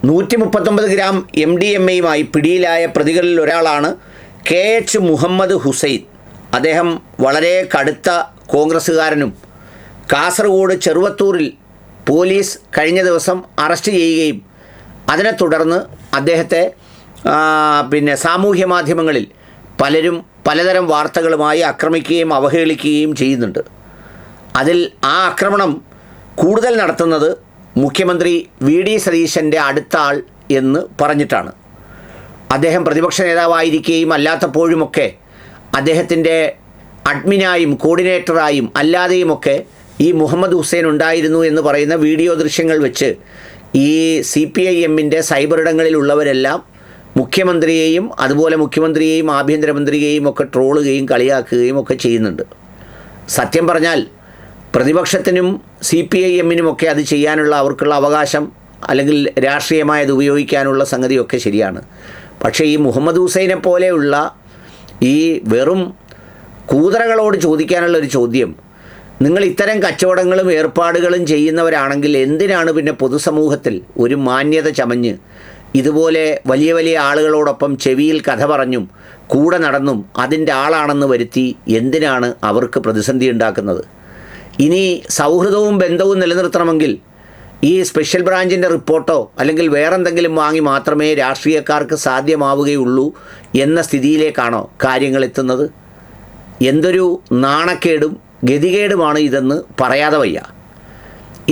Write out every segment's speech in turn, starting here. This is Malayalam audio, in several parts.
139 ഗ്രാം MDMA-യുമായി പിടിയിലായ പ്രതികളിൽ ഒരാളാണ് KH മുഹമ്മദ് ഹുസൈൻ. അദ്ദേഹം വളരെ കടുത്ത കോൺഗ്രസ്സുകാരനും കാസർഗോഡ് ചെറുവത്തൂരിൽ പോലീസ് കഴിഞ്ഞ ദിവസം അറസ്റ്റ് ചെയ്യുകയും അതിനെ തുടർന്ന് അദ്ദേഹത്തെ സാമൂഹ്യ മാധ്യമങ്ങളിൽ പലരും പലതരം വാർത്തകളുമായി ആക്രമിക്കുകയും അവഹേളിക്കുകയും ചെയ്യുന്നുണ്ട്. അതിൽ ആ ആക്രമണം കൂടുതൽ നടത്തുന്നത് മുഖ്യമന്ത്രി VD സതീശൻ്റെ അടുത്ത ആൾ എന്ന് പറഞ്ഞിട്ടാണ്. അദ്ദേഹം പ്രതിപക്ഷ നേതാവായിരിക്കുകയും അല്ലാത്തപ്പോഴുമൊക്കെ അദ്ദേഹത്തിൻ്റെ അഡ്മിനായും കോർഡിനേറ്ററായും അല്ലാതെയുമൊക്കെ ഈ മുഹമ്മദ് ഹുസൈൻ ഉണ്ടായിരുന്നു എന്ന് പറയുന്ന വീഡിയോ ദൃശ്യങ്ങൾ വെച്ച് ഈ CPIM-ൻ്റെ സൈബറിടങ്ങളിലുള്ളവരെല്ലാം മുഖ്യമന്ത്രിയെയും അതുപോലെ മുഖ്യമന്ത്രിയെയും ആഭ്യന്തരമന്ത്രിയെയും ഒക്കെ ട്രോളുകയും കളിയാക്കുകയും ഒക്കെ ചെയ്യുന്നുണ്ട്. സത്യം പറഞ്ഞാൽ പ്രതിപക്ഷത്തിനും CPIM-നുമൊക്കെ അത് ചെയ്യാനുള്ള അവർക്കുള്ള അവകാശം അല്ലെങ്കിൽ രാഷ്ട്രീയമായത് ഉപയോഗിക്കാനുള്ള സംഗതിയൊക്കെ ശരിയാണ്. പക്ഷേ ഈ മുഹമ്മദ് ഹുസൈനെ പോലെയുള്ള ഈ വെറും കൂതറകളോട് ചോദിക്കാനുള്ളൊരു ചോദ്യം, നിങ്ങൾ ഇത്തരം കച്ചവടങ്ങളും ഏർപ്പാടുകളും ചെയ്യുന്നവരാണെങ്കിൽ എന്തിനാണ് പിന്നെ പൊതുസമൂഹത്തിൽ ഒരു മാന്യത ചമഞ്ഞ് ഇതുപോലെ വലിയ വലിയ ആളുകളോടൊപ്പം ചെവിയിൽ കഥ പറഞ്ഞും കൂടെ നടന്നും അതിൻ്റെ ആളാണെന്ന് വരുത്തി എന്തിനാണ് അവർക്ക് പ്രതിസന്ധി ഉണ്ടാക്കുന്നത്? ഇനി സൗഹൃദവും ബന്ധവും നിലനിർത്തണമെങ്കിൽ ഈ സ്പെഷ്യൽ ബ്രാഞ്ചിൻ്റെ റിപ്പോർട്ടോ അല്ലെങ്കിൽ വേറെന്തെങ്കിലും വാങ്ങി മാത്രമേ രാഷ്ട്രീയക്കാർക്ക് സാധ്യമാവുകയുള്ളൂ എന്ന സ്ഥിതിയിലേക്കാണോ കാര്യങ്ങൾ എത്തുന്നത്? എന്തൊരു നാണക്കേടും ഗതികേടുമാണ് ഇതെന്ന് പറയാതെ വയ്യ.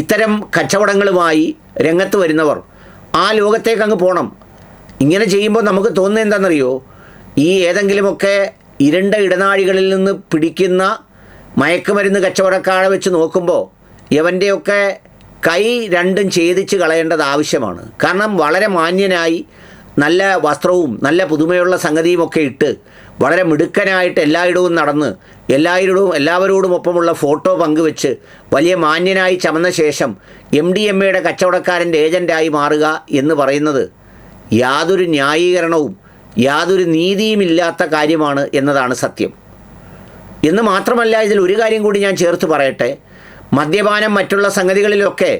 ഇത്തരം കച്ചവടങ്ങളുമായി രംഗത്ത് വരുന്നവർ ആ ലോകത്തേക്ക് അങ്ങ് പോകണം. ഇങ്ങനെ ചെയ്യുമ്പോൾ നമുക്ക് തോന്നുന്നത് എന്താണെന്നറിയോ? ഈ ഏതെങ്കിലുമൊക്കെ ഇരുണ്ട ഇടനാഴികളിൽ നിന്ന് പിടിക്കുന്ന മയക്കുമരുന്ന് കച്ചവടക്കാരെ വെച്ച് നോക്കുമ്പോൾ ഇവൻ്റെയൊക്കെ കൈ രണ്ടും ഛേദിച്ച് കളയേണ്ടത് ആവശ്യമാണ്. കാരണം വളരെ മാന്യനായി നല്ല വസ്ത്രവും നല്ല പുതുമയുള്ള സംഗതിയുമൊക്കെ ഇട്ട് വളരെ മിടുക്കനായിട്ട് എല്ലായിടവും നടന്ന് എല്ലാവരോടും ഒപ്പമുള്ള ഫോട്ടോ പങ്കുവെച്ച് വലിയ മാന്യനായി ചമന്ന ശേഷം MDMA-യുടെ കച്ചവടക്കാരൻ്റെ ഏജൻ്റായി മാറുക എന്ന് പറയുന്നത് യാതൊരു ന്യായീകരണവും യാതൊരു നീതിയുമില്ലാത്ത കാര്യമാണ് എന്നതാണ് സത്യം. എന്ന് മാത്രമല്ല, ഇതിൽ ഒരു കാര്യം കൂടി ഞാൻ ചേർത്ത് പറയട്ടെ. മദ്യപാനം മറ്റുള്ള സംഗതികളിലൊക്കെ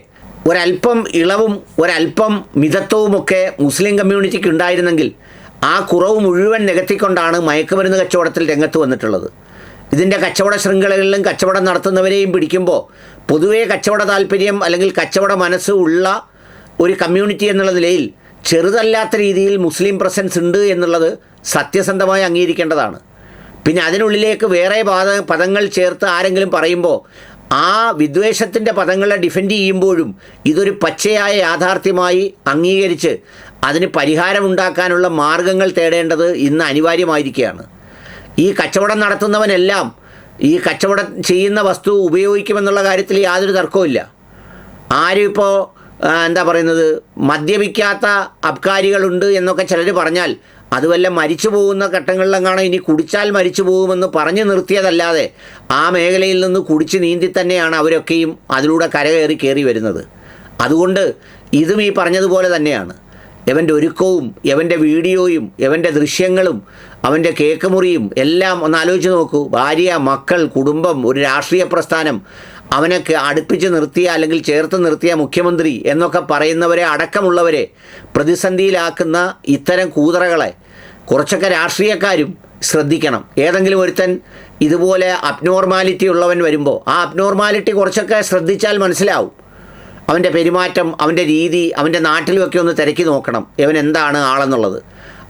ഒരല്പം ഇളവും ഒരല്പം മിതത്വവുമൊക്കെ മുസ്ലിം കമ്മ്യൂണിറ്റിക്ക് ഉണ്ടായിരുന്നെങ്കിൽ ആ കുറവ് മുഴുവൻ നികത്തിക്കൊണ്ടാണ് മയക്കുമരുന്ന് കച്ചവടത്തിൽ രംഗത്ത് വന്നിട്ടുള്ളത്. ഇതിൻ്റെ കച്ചവട ശൃംഖലകളിലും കച്ചവടം നടത്തുന്നവരെയും പിടിക്കുമ്പോൾ പൊതുവേ കച്ചവട താല്പര്യം അല്ലെങ്കിൽ കച്ചവട മനസ്സ് ഉള്ള ഒരു കമ്മ്യൂണിറ്റി എന്നുള്ള നിലയിൽ ചെറുതല്ലാത്ത രീതിയിൽ മുസ്ലിം പ്രസൻസ് ഉണ്ട് എന്നുള്ളത് സത്യസന്ധമായി അംഗീകരിക്കേണ്ടതാണ്. പിന്നെ അതിനുള്ളിലേക്ക് വേറെ പദങ്ങൾ ചേർത്ത് ആരെങ്കിലും പറയുമ്പോൾ ആ വിദ്വേഷത്തിൻ്റെ പദങ്ങളെ ഡിഫെൻഡ് ചെയ്യുമ്പോഴും ഇതൊരു പച്ചയായ യാഥാർത്ഥ്യമായി അംഗീകരിച്ച് അതിന് പരിഹാരമുണ്ടാക്കാനുള്ള മാർഗങ്ങൾ തേടേണ്ടത് ഇന്ന് അനിവാര്യമായിരിക്കുകയാണ്. ഈ കച്ചവടം നടത്തുന്നവനെല്ലാം ഈ കച്ചവടം ചെയ്യുന്ന വസ്തു ഉപയോഗിക്കുമെന്നുള്ള കാര്യത്തിൽ യാതൊരു തർക്കവുമില്ല. ആരും ഇപ്പോൾ മദ്യപിക്കാത്ത അബ്കാരികളുണ്ട് എന്നൊക്കെ ചിലർ പറഞ്ഞാൽ അത് വല്ല മരിച്ചു പോകുന്ന ഘട്ടങ്ങളിലെങ്ങാണ് ഇനി കുടിച്ചാൽ മരിച്ചു പോകുമെന്ന് പറഞ്ഞു നിർത്തിയതല്ലാതെ ആ മേഖലയിൽ നിന്ന് കുടിച്ച് നീന്തി തന്നെയാണ് അവരൊക്കെയും അതിലൂടെ കയറി വരുന്നത്. അതുകൊണ്ട് ഇതും ഈ പറഞ്ഞതുപോലെ തന്നെയാണ്. അവൻ്റെ ഒരുക്കവും അവൻ്റെ വീഡിയോയും അവൻ്റെ ദൃശ്യങ്ങളും അവൻ്റെ കേക്ക് മുറിയും എല്ലാം ഒന്ന് ആലോചിച്ച് നോക്കൂ. ഭാര്യ, മക്കൾ, കുടുംബം, ഒരു രാഷ്ട്രീയ പ്രസ്ഥാനം, അവനൊക്കെ അടുപ്പിച്ച് നിർത്തിയ അല്ലെങ്കിൽ ചേർത്ത് നിർത്തിയ മുഖ്യമന്ത്രി എന്നൊക്കെ പറയുന്നവരെ അടക്കമുള്ളവരെ പ്രതിസന്ധിയിലാക്കുന്ന ഇത്തരം കൂതറകളെ കുറച്ചൊക്കെ രാഷ്ട്രീയക്കാരും ശ്രദ്ധിക്കണം. ഏതെങ്കിലും ഒരുത്തൻ ഇതുപോലെ അബ്നോർമാലിറ്റി ഉള്ളവൻ വരുമ്പോൾ ആ അബ്നോർമാലിറ്റി കുറച്ചൊക്കെ ശ്രദ്ധിച്ചാൽ മനസ്സിലാവും. അവൻ്റെ പെരുമാറ്റം, അവൻ്റെ രീതി, അവൻ്റെ നാട്ടിലുമൊക്കെ ഒന്ന് തിരക്കി നോക്കണം ഇവൻ എന്താണ് ആളെന്നുള്ളത്.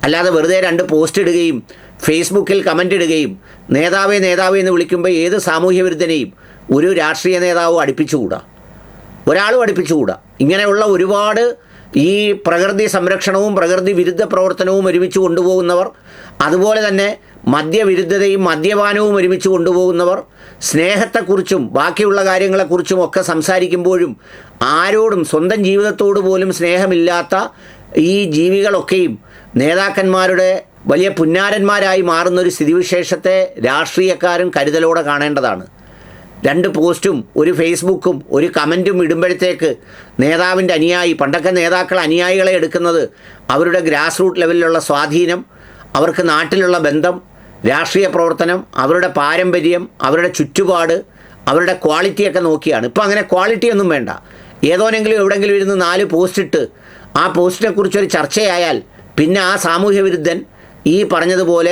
അല്ലാതെ വെറുതെ 2 പോസ്റ്റ് ഇടുകയും ഫേസ്ബുക്കിൽ കമൻ്റ് ഇടുകയും നേതാവേ എന്ന് വിളിക്കുമ്പോൾ ഏത് സാമൂഹ്യ വിരുദ്ധനെയും ഒരു രാഷ്ട്രീയ നേതാവും അടുപ്പിച്ചുകൂടാ, ഒരാളും അടുപ്പിച്ചുകൂടാ. ഇങ്ങനെയുള്ള ഒരുപാട് ഈ പ്രകൃതി സംരക്ഷണവും പ്രകൃതി വിരുദ്ധ പ്രവർത്തനവും ഒരുമിച്ച് കൊണ്ടുപോകുന്നവർ, അതുപോലെ തന്നെ മദ്യവിരുദ്ധതയും മദ്യപാനവും ഒരുമിച്ച് കൊണ്ടുപോകുന്നവർ, സ്നേഹത്തെക്കുറിച്ചും ബാക്കിയുള്ള കാര്യങ്ങളെക്കുറിച്ചും ഒക്കെ സംസാരിക്കുമ്പോഴും ആരോടും സ്വന്തം ജീവിതത്തോട് പോലും സ്നേഹമില്ലാത്ത ഈ ജീവികളൊക്കെയും നേതാക്കന്മാരുടെ വലിയ പുന്നാരന്മാരായി മാറുന്നൊരു സ്ഥിതിവിശേഷത്തെ രാഷ്ട്രീയക്കാരും കരുതലോടെ കാണേണ്ടതാണ്. 2 പോസ്റ്റും ഒരു ഫേസ്ബുക്കും ഒരു കമൻറ്റും ഇടുമ്പോഴത്തേക്ക് നേതാവിൻ്റെ അനുയായി, പണ്ടൊക്കെ നേതാക്കൾ അനുയായികളെ എടുക്കുന്നത് അവരുടെ ഗ്രാസ് റൂട്ട് ലെവലിലുള്ള സ്വാധീനം, അവർക്ക് നാട്ടിലുള്ള ബന്ധം, രാഷ്ട്രീയ പ്രവർത്തനം, അവരുടെ പാരമ്പര്യം, അവരുടെ ചുറ്റുപാട്, അവരുടെ ക്വാളിറ്റിയൊക്കെ നോക്കിയാണ്. ഇപ്പോൾ അങ്ങനെ ക്വാളിറ്റിയൊന്നും വേണ്ട. ഏതോനെങ്കിലും എവിടെയെങ്കിലും ഇരുന്ന് 4 പോസ്റ്റ് ഇട്ട് ആ പോസ്റ്റിനെക്കുറിച്ചൊരു ചർച്ചയായാൽ പിന്നെ ആ സാമൂഹ്യ വിരുദ്ധൻ ഈ പറഞ്ഞതുപോലെ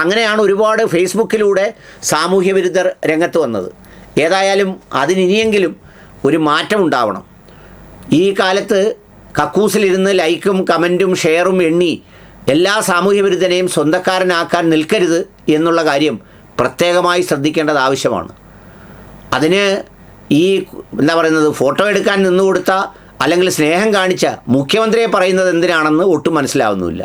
അങ്ങനെയാണ് ഒരുപാട് ഫേസ്ബുക്കിലൂടെ സാമൂഹ്യ വിരുദ്ധർ രംഗത്ത് വന്നത്. ഏതായാലും അതിനിനിയെങ്കിലും ഒരു മാറ്റം ഉണ്ടാവണം. ഈ കാലത്ത് കക്കൂസിലിരുന്ന് ലൈക്കും കമൻറ്റും ഷെയറും എണ്ണി എല്ലാ സാമൂഹ്യ വിരുദ്ധനെയും സ്വന്തക്കാരനാക്കാൻ നിൽക്കരുത് എന്നുള്ള കാര്യം പ്രത്യേകമായി ശ്രദ്ധിക്കേണ്ടത് ആവശ്യമാണ്. അതിന് ഈ ഫോട്ടോ എടുക്കാൻ നിന്നുകൊടുത്ത അല്ലെങ്കിൽ സ്നേഹം കാണിച്ച മുഖ്യമന്ത്രിയെ പറയുന്നത് എന്തിനാണെന്ന് ഒട്ടും മനസ്സിലാവുന്നുമില്ല.